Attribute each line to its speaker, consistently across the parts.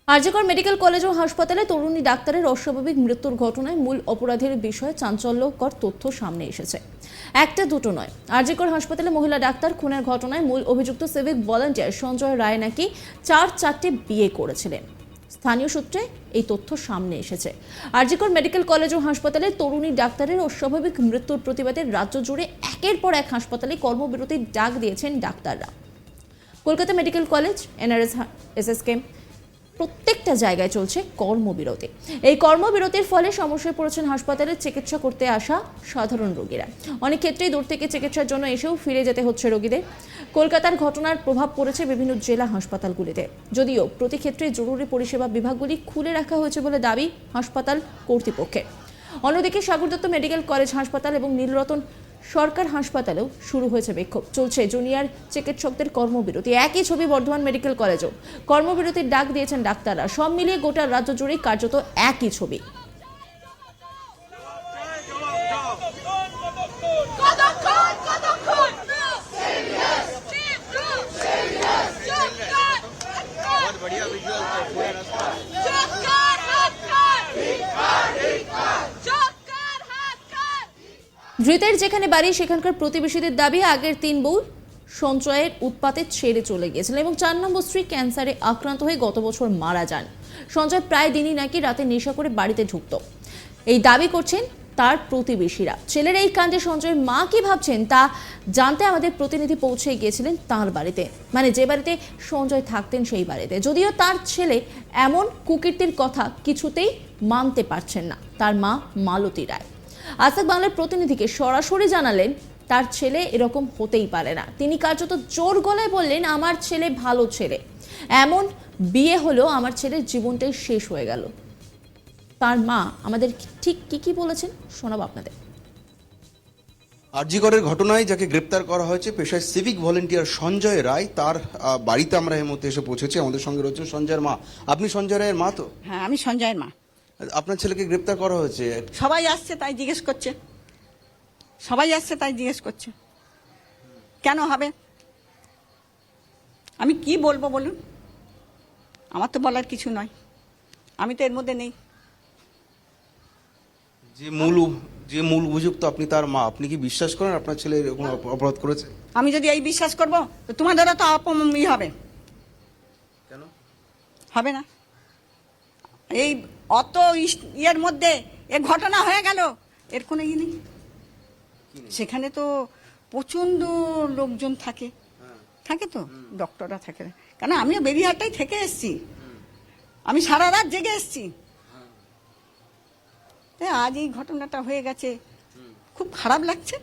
Speaker 1: RG Kar medical college ও হাসপাতালে তরুণী ডাক্তারের অস্বাভাবিক মৃত্যুর ঘটনায় মূল অপরাধীর বিষয়ে চাঞ্চল্যকর তথ্য সামনে এসেছে। একটা দুটো নয়, আরজিকর হাসপাতালে মহিলা ডাক্তার খুনের ঘটনায় মূল অভিযুক্ত সিভিক ভলান্টিয়ার সঞ্জয় রায় নাকি চারটে বিয়ে করেছিলেন। স্থানীয় সূত্রে এই তথ্য সামনে এসেছে। আরজিকর মেডিকেল কলেজ ও হাসপাতালে তরুণী ডাক্তারের অস্বাভাবিক মৃত্যুর প্রতিবাদে রাজ্য জুড়ে একের পর এক হাসপাতালে কর্মবিরতির ডাক দিয়েছেন ডাক্তাররা। Kolkata medical college, NRS, SSK প্রত্যেকটা জায়গায় চলছে কর্মবিরতি। এই কর্মবিরতির ফলে সমস্যায় পড়েছেন হাসপাতালে চিকিৎসা করতে আসা সাধারণ রোগীরা। অনেক ক্ষেত্রেই দূর থেকে চিকিৎসার জন্য এসেও ফিরে যেতে হচ্ছে রোগীদের। কলকাতার ঘটনার প্রভাব পড়েছে বিভিন্ন জেলা হাসপাতালগুলিতে, যদিও প্রতি ক্ষেত্রে জরুরি পরিষেবা বিভাগগুলি খুলে রাখা হয়েছে বলে দাবি হাসপাতাল কর্তৃপক্ষের। অন্যদিকে সাগরদত্ত মেডিকেল কলেজ হাসপাতাল এবং নীলরতন সরকার হাসপাতালেও শুরু হয়েছে বিক্ষোভ। চলছে জুনিয়র চিকিৎসকদের কর্মবিরতি। একই ছবি বর্ধমান মেডিকেল কলেজও। কর্মবিরতির ডাক দিয়েছেন ডাক্তাররা। সব মিলিয়ে গোটা রাজ্য জুড়েই কার্যত একই ছবি। ধৃতের যেখানে বাড়ি সেখানকার প্রতিবেশীদের দাবি আগের 3 বউ সঞ্চয়ের উৎপাতে ছেড়ে চলে গিয়েছিলেন এবং 4 নম্বর স্ত্রী ক্যান্সারে আক্রান্ত হয়ে গত বছর মারা যান। সঞ্চয় প্রায় দিনই নাকি রাতে নেশা করে বাড়িতে ঢুকত, এই দাবি করছেন তার প্রতিবেশীরা। ছেলের এই কাণ্ডে সঞ্জয়ের মা কি ভাবছেন তা জানতে আমাদের প্রতিনিধি পৌঁছে গিয়েছিলেন তার বাড়িতে, মানে যে বাড়িতে সঞ্জয় থাকতেন সেই বাড়িতে। যদিও তার ছেলে এমন কুকীর্তির কথা কিছুতেই মানতে পারছেন না তার মা মালতী রায়। আজ বাংলার প্রতিনিধিকে সরাসরি জানালেন তার ছেলে এরকম হতেই পারে না। তিনি কার্যত জোর গলায় বললেন, আমার ছেলে ভালো ছেলে, এমন বিয়ে হলো আমার ছেলের জীবনটাই শেষ হয়ে গেল। তার মা আমাদের ঠিক কি বলেছেন শোনাবো আপনাদের।
Speaker 2: আরজিকরের ঘটনায় যাকে গ্রেপ্তার করা হয়েছে পেশায় সিভিক ভলেন্টিয়ার সঞ্জয় রায়, তার বাড়িতে আমরা এই মুহূর্তে এসে পৌঁছেছি। আমাদের সঙ্গে রয়েছে সঞ্জয়ের মা। আপনি সঞ্জয় রায়ের মা তো?
Speaker 3: হ্যাঁ, আমি সঞ্জয়ের মা।
Speaker 2: আপনার ছেলেকে গ্রেপ্তার করা হয়েছে,
Speaker 3: সবাই আসছে তাই জিজ্ঞেস করছে, সবাই আসছে তাই জিজ্ঞেস করছে কেন হবে। আমি কি বলবো বলুন, আমার তো বলার কিছু নয়, আমি তো এর মধ্যে নেই।
Speaker 2: যে মূল অভিযুক্ত আপনি তার মা, আপনি কি বিশ্বাস করেন আপনার ছেলে এরকম অপরাধ করেছে?
Speaker 3: আমি যদি এই বিশ্বাস করবো তো তোমাদেরও তো অপমান হবে।
Speaker 2: কেন
Speaker 3: হবে না? এই অত ইয়ের মধ্যে এ ঘটনা হয়ে গেল, এর কোনো ই নেই। সেখানে তো প্রচন্ড লোকজন থাকে, থাকে তো ডক্টররা থাকে। কেন আমিও বেরিহাটটাই থেকে এসছি, আমি সারা রাত জেগে এসছি। আজ এই ঘটনাটা হয়ে গেছে, খুব খারাপ লাগছে।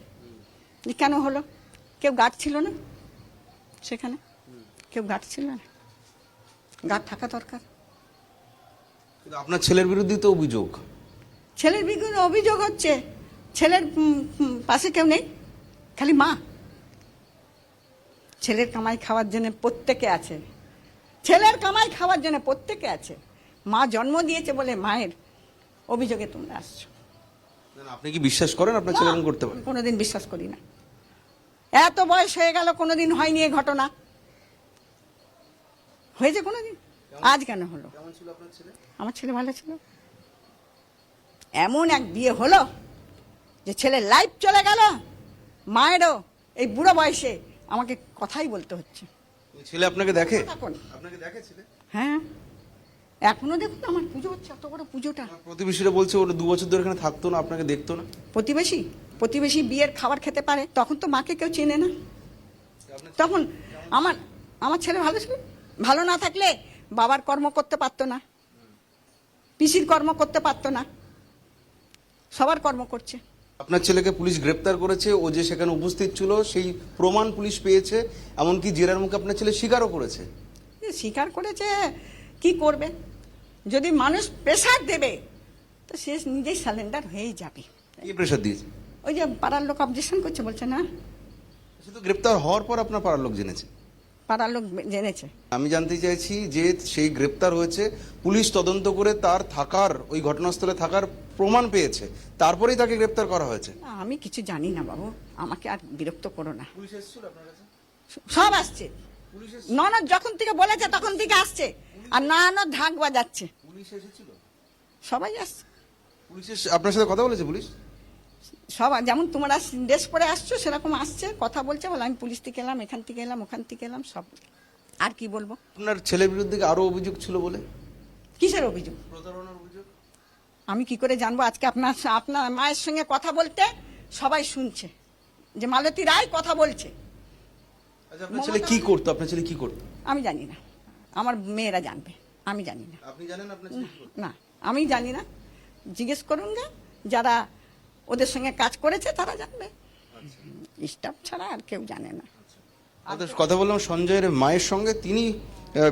Speaker 3: কেন হলো? কেউ গার্ড ছিল না সেখানে, কেউ গার্ড ছিল না, গার্ড থাকা দরকার।
Speaker 2: আপনার ছেলের বিরুদ্ধে তো অভিযোগ।
Speaker 3: ছেলের বিরুদ্ধে অভিযোগ হচ্ছে, ছেলের পাশে কেউ নেই, খালি মা। ছেলের কামাই খাওয়ার জন্য প্রত্যেকে আছে, ছেলের কামাই খাওয়ার জন্য প্রত্যেকে আছে। মা জন্ম দিয়েছে বলে মায়ের অভিযোগে তোমরা আসছো।
Speaker 2: আপনি কি বিশ্বাস করেন আপনার ছেলে এরকম করতে পারে?
Speaker 3: কোনোদিন বিশ্বাস করি না। এত বয়স হয়ে গেল কোনোদিন হয়নি এই ঘটনা, হয়েছে কোনোদিন? আজ কেন হলো? আমার ছেলে ভালো ছিল। এমন এক বিয়ে হলো যে ছেলের লাইফ চলে গেল, মায়েরও এই বুড়ো বয়সে আমাকে কথাই বলতে হচ্ছে।
Speaker 2: ছেলে আপনাকে দেখে?
Speaker 3: আপনাকে দেখে ছেলে? হ্যাঁ, এখনো দেখুন আমার পুজো হচ্ছে, এত বড় পুজোটা।
Speaker 2: প্রতিবেশীরা বলছে ওরা 2 বছর ধরে এখানে থাকতো না, আপনাকে দেখতো না।
Speaker 3: প্রতিবেশী বিয়ের খাবার খেতে পারে, তখন তো মাকে কেউ চেনে না। তখন আমার ছেলে ভালো ছিল। ভালো না থাকলে বাবার কর্ম করতে পারতো না, পিসির কর্ম করতে পারতো না, সবার কর্ম করছে।
Speaker 2: আপনার ছেলেকে পুলিশ গ্রেপ্তার করেছে, ও যে সেখানে উপস্থিত ছিল সেই প্রমাণ পুলিশ পেয়েছে, এমনকি জেরার মুখে আপনার ছেলে স্বীকারও করেছে।
Speaker 3: স্বীকার করেছে, কি করবে? যদি মানুষ প্রেসার দেবে তো সে নিজেই সারেন্ডার হয়েই যাবে।
Speaker 2: কি প্রেসার দিয়েছে?
Speaker 3: ওই যে পাড়ার লোক অবজেকশন করছে, বলছে না।
Speaker 2: শুধু গ্রেপ্তার হওয়ার পর আপনার পাড়ার লোক জেনেছে?
Speaker 3: পাড়ার লোক জেনেছে।
Speaker 2: আমি জানতে চাইছি যে সেই গ্রেপ্তার হয়েছে, পুলিশ তদন্ত করে তার থাকার, ওই ঘটনাস্থলে থাকার প্রমাণ পেয়েছে, তারপরেই তাকে গ্রেপ্তার করা হয়েছে।
Speaker 3: আমি কিছু জানি না বাবু, আমাকে আর বিরক্ত করো না।
Speaker 2: পুলিশ এসেছিল আপনার কাছে?
Speaker 3: সব আসছে, ননদ যখন থেকে বলেছে তখন থেকে আসছে, আর না ঢাক বাজাচ্ছে।
Speaker 2: পুলিশ এসেছিল?
Speaker 3: সবাই আসছে,
Speaker 2: পুলিশ আপনার সাথে কথা বলেছে? পুলিশ
Speaker 3: সবাই যেমন তোমরা ড্রেস পরে আসছো সেরকম আসছে, কথা বলছে, বলে আমি পুলিশ থেকে এলাম, এখান থেকে এলাম, ওখান থেকে এলাম, সব। আর কি বলবো?
Speaker 2: আপনার ছেলের বিরুদ্ধে আরো অভিযোগ ছিল বলে?
Speaker 3: কিসের অভিযোগ?
Speaker 2: প্রতারণার অভিযোগ।
Speaker 3: আমি কি করে জানবো? আজকে আপনার মায়ের সঙ্গে কথা বলতে সবাই শুনছে যে মালতী রায় কথা বলছে।
Speaker 2: আচ্ছা, আপনার ছেলে কি করতো? আপনার ছেলে কি করতো?
Speaker 3: আমি জানি না, আমার মেয়েরা জানবে, আমি জানি না।
Speaker 2: আপনি জানেন আপনার ছেলে কি করতো?
Speaker 3: না, আমি জানি না, জিজ্ঞেস করুন গে, যারা ওদের সঙ্গে কাজ করেছে তারা জানবে, স্টাফ ছাড়া আর কেউ জানে না।
Speaker 2: আমাদের কথা বললাম সঞ্জয়ের মায়ের সঙ্গে, তিনি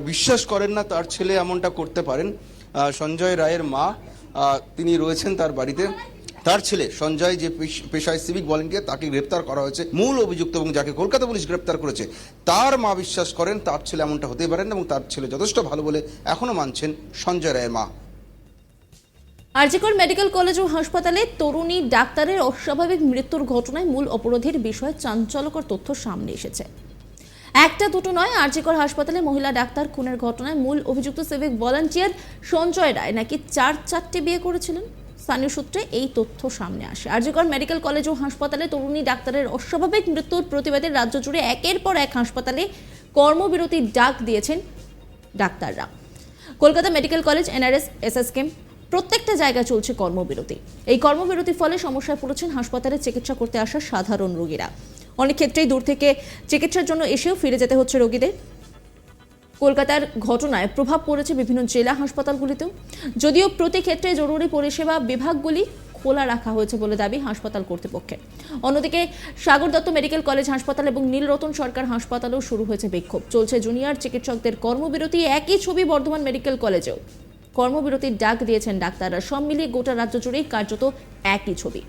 Speaker 2: বিশ্বাস করেন না তার ছেলে এমনটা করতে পারেন। সঞ্জয় রায়ের মা, তিনি রয়েছেন তার বাড়িতে। তার ছেলে সঞ্জয়, যে পেশায় সিভিক ভলেন্টিয়ার, তাকে গ্রেপ্তার করা হয়েছে মূল অভিযুক্ত, এবং যাকে কলকাতা পুলিশ গ্রেপ্তার করেছে তার মা বিশ্বাস করেন তার ছেলে এমনটা হতে পারেন না, এবং তার ছেলে যথেষ্ট ভালো বলে এখনো মানছেন সঞ্জয় রায়ের মা।
Speaker 1: আরজিকর মেডিকেল কলেজ ও হাসপাতালে তরুণী ডাক্তারের অস্বাভাবিক মৃত্যুর ঘটনায় মূল অপরাধীর বিষয়ে চাঞ্চল্যকর তথ্য সামনে এসেছে। একটা দুটো নয়, আরজিকর হাসপাতালে মহিলা ডাক্তার খুনের ঘটনায় মূল অভিযুক্ত সিভিক ভলান্টিয়ার সঞ্জয় রায় নাকি 4-4টে বিয়ে করেছিলেন। স্থানীয় সূত্রে এই তথ্য সামনে আসে। আরজিকর মেডিকেল কলেজ ও হাসপাতালে তরুণী ডাক্তারের অস্বাভাবিক মৃত্যুর প্রতিবাদে রাজ্য জুড়ে একের পর এক হাসপাতালে কর্মবিরতির ডাক দিয়েছেন ডাক্তাররা। Kolkata medical college, NRS, SSKM প্রত্যেকটা জায়গায় চলছে কর্মবিরতি। এই কর্মবিরতির ফলে সমস্যায় পড়েছেন হাসপাতালে চিকিৎসা করতে আসা সাধারণ রোগীরা। অনেক ক্ষেত্রেই দূর থেকে চিকিৎসার জন্য এসেও ফিরে যেতে হচ্ছে রোগীদের। কলকাতার ঘটনায় প্রভাব পড়েছে বিভিন্ন জেলা হাসপাতালগুলিতেও, যদিও প্রতি ক্ষেত্রে জরুরি পরিষেবা বিভাগগুলি খোলা রাখা হয়েছে বলে দাবি হাসপাতাল কর্তৃপক্ষের। অন্যদিকে সাগর দত্ত মেডিকেল কলেজ হাসপাতাল এবং নীলরতন সরকার হাসপাতালেও শুরু হয়েছে বিক্ষোভ। চলছে জুনিয়র চিকিৎসকদের কর্মবিরতি। একই ছবি বর্ধমান মেডিকেল কলেজেও। কর্মবিরতির ডাক দিয়েছেন ডাক্তাররা। সব মিলিয়ে গোটা রাজ্য জুড়েই কার্যত একই ছবি।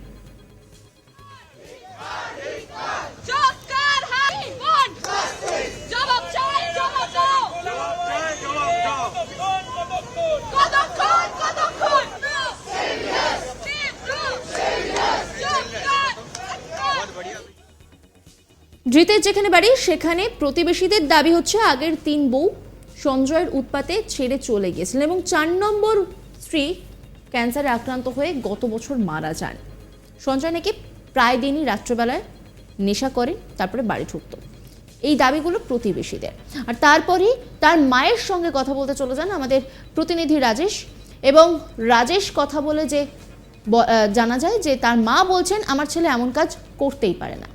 Speaker 1: ধৃতের যেখানে বাড়ি সেখানে প্রতিবেশীদের দাবি হচ্ছে আগের 3 বউ সঞ্জয়ের উৎপাতে ছেড়ে চলে গিয়েছিলেন, এবং 4 নম্বর স্ত্রী ক্যান্সারে আক্রান্ত হয়ে গত বছর মারা যান। সঞ্জয় নাকি প্রায় দিনই রাত্রেবেলায় নেশা করেন, তারপরে বাড়ি ঢুকত। এই দাবিগুলো প্রতিবেশীদের। আর তারপরেই তার মায়ের সঙ্গে কথা বলতে চলে যান আমাদের প্রতিনিধি রাজেশ, এবং রাজেশ কথা বলে যে জানা যায় যে তার মা বলছেন আমার ছেলে এমন কাজ করতেই পারে না।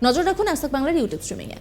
Speaker 1: নজর রাখুন আজ তাক বাংলার ইউটিউব স্ট্রিমিংয়ে।